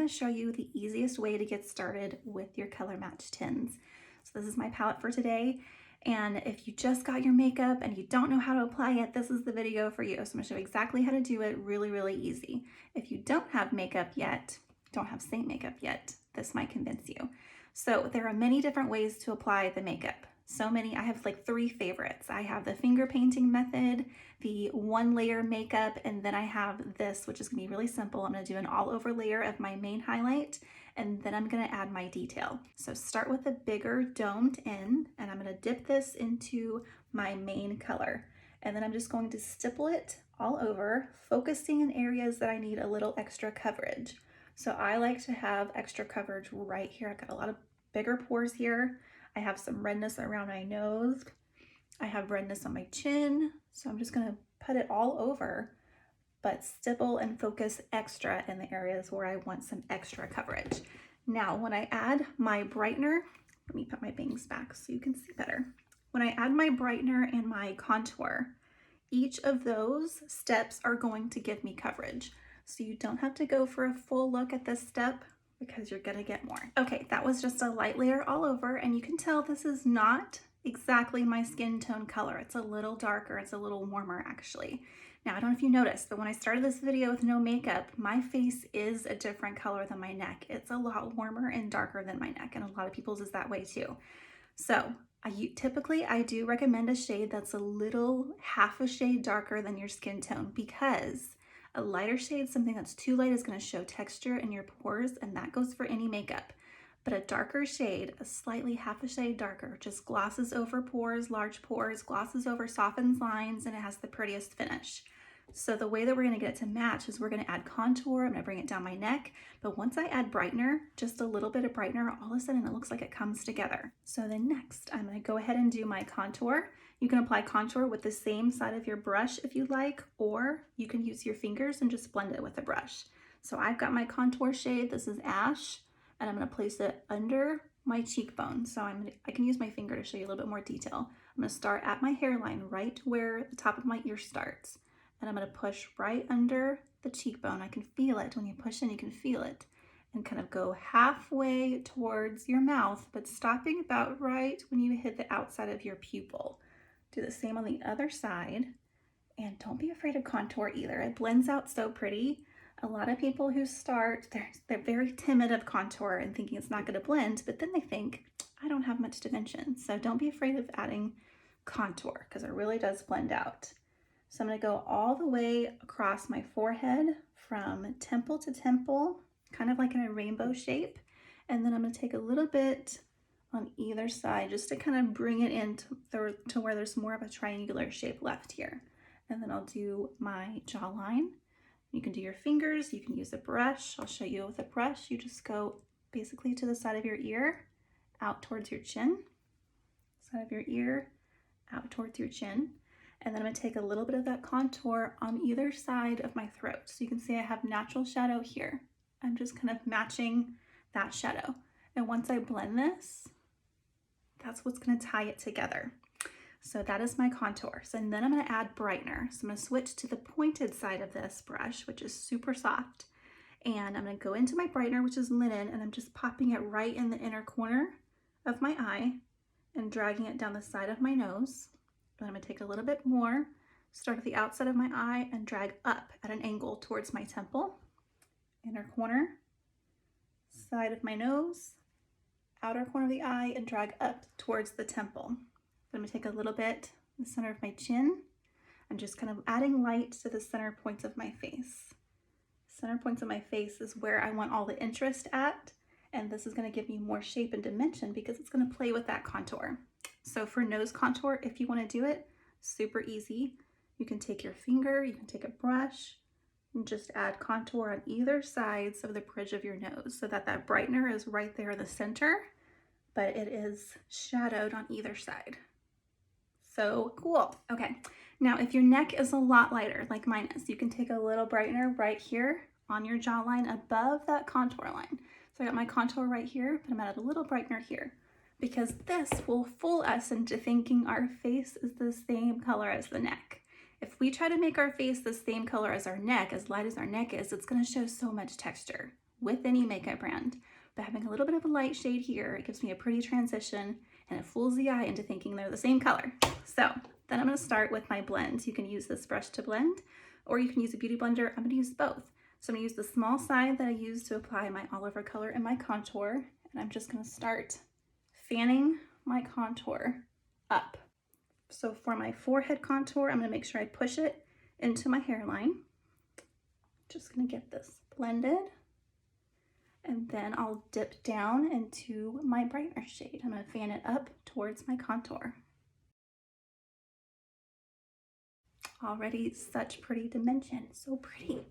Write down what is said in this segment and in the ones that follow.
show you the easiest way to get started with your color match tins. So this is my palette for today. And if you just got your makeup and you don't know how to apply it, this is the video for you. So I'm gonna show you exactly how to do it really, really easy. If you don't have makeup yet, don't have Saint makeup yet, this might convince you. So there are many different ways to apply the makeup. So many, I have like 3 favorites. I have the finger painting method, the 1-layer makeup, and then I have this, which is gonna be really simple. I'm gonna do an all over layer of my main highlight, and then I'm gonna add my detail. So start with a bigger domed end, and I'm gonna dip this into my main color. And then I'm just going to stipple it all over, focusing in areas that I need a little extra coverage. So I like to have extra coverage right here. I've got a lot of bigger pores here. I have some redness around my nose. I have redness on my chin. So I'm just gonna put it all over, but stipple and focus extra in the areas where I want some extra coverage. Now, when I add my brightener, let me put my bangs back so you can see better. When I add my brightener and my contour, each of those steps are going to give me coverage. So you don't have to go for a full look at this step because you're gonna get more. Okay, that was just a light layer all over, and you can tell this is not exactly my skin tone color. It's a little darker, it's a little warmer actually. Now, I don't know if you noticed, but when I started this video with no makeup, my face is a different color than my neck. It's a lot warmer and darker than my neck, and a lot of people's is that way too. So typically I do recommend a shade that's a little half a shade darker than your skin tone, because a lighter shade, something that's too light, is going to show texture in your pores, and that goes for any makeup. But a darker shade, a slightly half a shade darker, just glosses over pores, large pores, glosses over, softens lines, and it has the prettiest finish. So the way that we're going to get it to match is we're going to add contour. I'm going to bring it down my neck, but once I add brightener, just a little bit of brightener, all of a sudden it looks like it comes together. So then next, I'm going to go ahead and do my contour. You can apply contour with the same side of your brush if you like, or you can use your fingers and just blend it with a brush. So I've got my contour shade. This is Ash, and I'm going to place it under my cheekbone. So I can use my finger to show you a little bit more detail. I'm going to start at my hairline, right where the top of my ear starts. And I'm going to push right under the cheekbone. I can feel it. When you push in, you can feel it. And kind of go halfway towards your mouth, but stopping about right when you hit the outside of your pupil. Do the same on the other side. And don't be afraid of contour either. It blends out so pretty. A lot of people who start, they're very timid of contour and thinking it's not going to blend, but then they think, I don't have much dimension. So don't be afraid of adding contour, because it really does blend out. So I'm going to go all the way across my forehead from temple to temple, kind of like in a rainbow shape. And then I'm going to take a little bit on either side just to kind of bring it in to where there's more of a triangular shape left here. And then I'll do my jawline. You can do your fingers, you can use a brush. I'll show you with a brush. You just go basically to the side of your ear, out towards your chin, side of your ear, out towards your chin. And then I'm going to take a little bit of that contour on either side of my throat. So you can see I have natural shadow here. I'm just kind of matching that shadow. And once I blend this, that's what's going to tie it together. So that is my contours. And then I'm going to add brightener. So I'm going to switch to the pointed side of this brush, which is super soft. And I'm going to go into my brightener, which is linen, and I'm just popping it right in the inner corner of my eye and dragging it down the side of my nose. Then I'm going to take a little bit more, start at the outside of my eye and drag up at an angle towards my temple, inner corner, side of my nose, outer corner of the eye, and drag up towards the temple. Then I'm going to take a little bit in the center of my chin and just kind of adding light to the center points of my face. Center points of my face is where I want all the interest at, and this is going to give me more shape and dimension because it's going to play with that contour. So for nose contour, if you want to do it, super easy. You can take your finger, you can take a brush, and just add contour on either sides of the bridge of your nose so that that brightener is right there in the center, but it is shadowed on either side. So cool. Okay, now if your neck is a lot lighter, like mine is, you can take a little brightener right here on your jawline above that contour line. So I got my contour right here, but I'm gonna add a little brightener here, because this will fool us into thinking our face is the same color as the neck. If we try to make our face the same color as our neck, as light as our neck is, it's going to show so much texture. with any makeup brand. But having a little bit of a light shade here, it gives me a pretty transition and it fools the eye into thinking they're the same color. So then I'm going to start with my blends. You can use this brush to blend, or you can use a beauty blender. I'm going to use both. So I'm going to use the small side that I use to apply my all over color and my contour. And I'm just going to start fanning my contour up. So for my forehead contour, I'm going to make sure I push it into my hairline. Just going to get this blended. And then I'll dip down into my Brightener shade. I'm going to fan it up towards my contour. Already such pretty dimension, so pretty.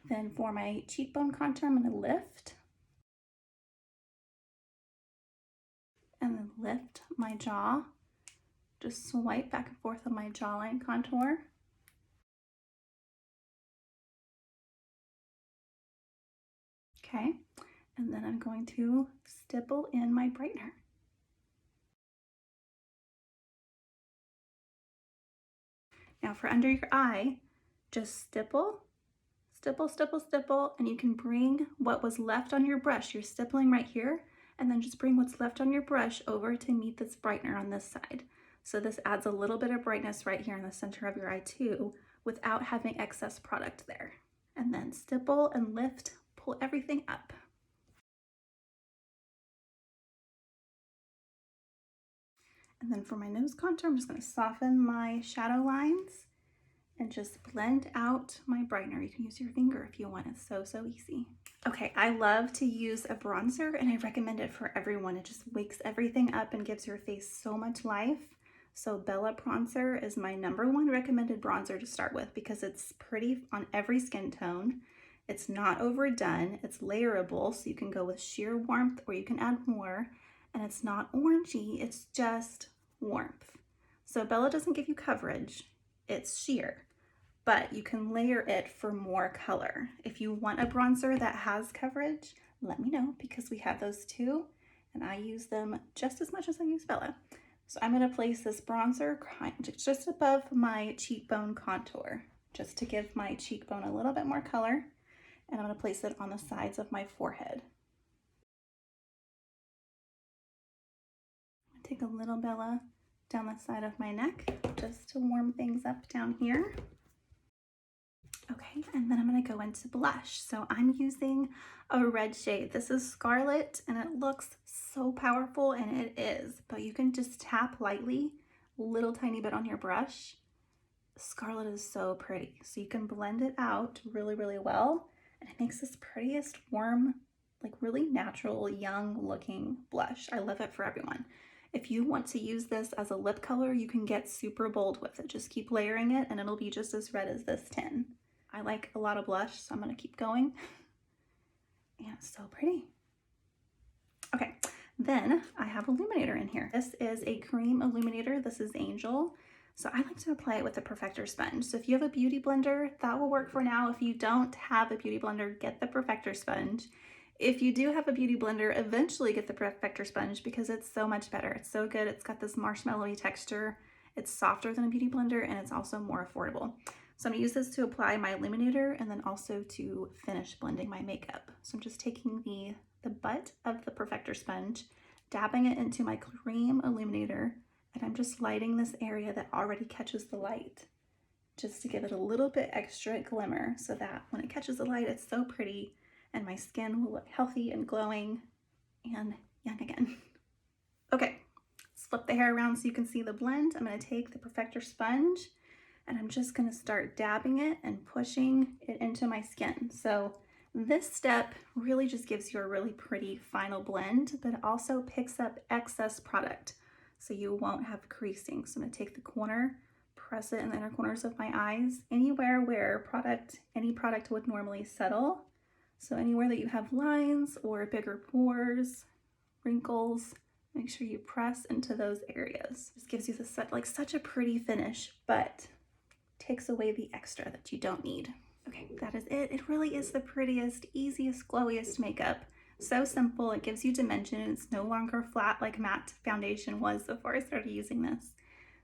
Then for my cheekbone contour, I'm going to lift. And then lift my jaw. Just swipe back and forth on my jawline contour. Okay, and then I'm going to stipple in my Brightener. Now for under your eye, just stipple, stipple, stipple, stipple, and you can bring what was left on your brush. You're stippling right here, and then just bring what's left on your brush over to meet this Brightener on this side. So this adds a little bit of brightness right here in the center of your eye too, without having excess product there. And then stipple and lift, pull everything up. And then for my nose contour, I'm just going to soften my shadow lines and just blend out my Brightener. You can use your finger if you want. It's so, so easy. Okay, I love to use a bronzer and I recommend it for everyone. It just wakes everything up and gives your face so much life. So Bella bronzer is my #1 recommended bronzer to start with because it's pretty on every skin tone. It's not overdone, it's layerable, so you can go with sheer warmth or you can add more. And it's not orangey, it's just warmth. So Bella doesn't give you coverage, it's sheer, but you can layer it for more color. If you want a bronzer that has coverage, let me know because we have those too, and I use them just as much as I use Bella. So I'm going to place this bronzer just above my cheekbone contour, just to give my cheekbone a little bit more color, and I'm going to place it on the sides of my forehead. Take a little Bella down the side of my neck just to warm things up down here. Okay, and then I'm going to go into blush. So I'm using a red shade. This is Scarlet and it looks so powerful, and it is, but you can just tap lightly, little tiny bit on your brush. Scarlet is so pretty. So you can blend it out really, really well, and it makes this prettiest warm, like really natural, young looking blush. I love it for everyone. If you want to use this as a lip color, you can get super bold with it. Just keep layering it and it'll be just as red as this tin. I like a lot of blush, so I'm gonna keep going. And it's so pretty. Okay, then I have Illuminator in here. This is a cream Illuminator. This is Angel. So I like to apply it with a Perfector sponge. So if you have a beauty blender, that will work for now. If you don't have a beauty blender, get the Perfector sponge. If you do have a beauty blender, eventually get the Perfector sponge because it's so much better. It's so good. It's got this marshmallowy texture. It's softer than a beauty blender and it's also more affordable. So I'm gonna use this to apply my Illuminator and then also to finish blending my makeup. So I'm just taking the butt of the Perfector sponge, dabbing it into my cream Illuminator, and I'm just lighting this area that already catches the light, just to give it a little bit extra glimmer so that when it catches the light, it's so pretty and my skin will look healthy and glowing and young again. Okay, let's flip the hair around so you can see the blend. I'm gonna take the Perfector sponge and I'm just gonna start dabbing it and pushing it into my skin. So this step really just gives you a really pretty final blend, but it also picks up excess product so you won't have creasing. So I'm gonna take the corner, press it in the inner corners of my eyes, anywhere where any product would normally settle. So anywhere that you have lines or bigger pores, wrinkles, make sure you press into those areas. This gives you such a pretty finish, but takes away the extra that you don't need. Okay, that is it. It really is the prettiest, easiest, glowiest makeup. So simple, it gives you dimension. It's no longer flat like matte foundation was before I started using this.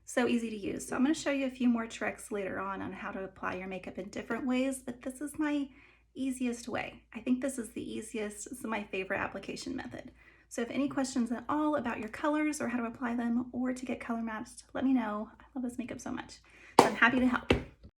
So easy to use. So I'm going to show you a few more tricks later on how to apply your makeup in different ways, but this is my easiest way. I think this is the easiest. This is my favorite application method. So if any questions at all about your colors or how to apply them or to get color matched, let me know. I love this makeup so much. So I'm happy to help.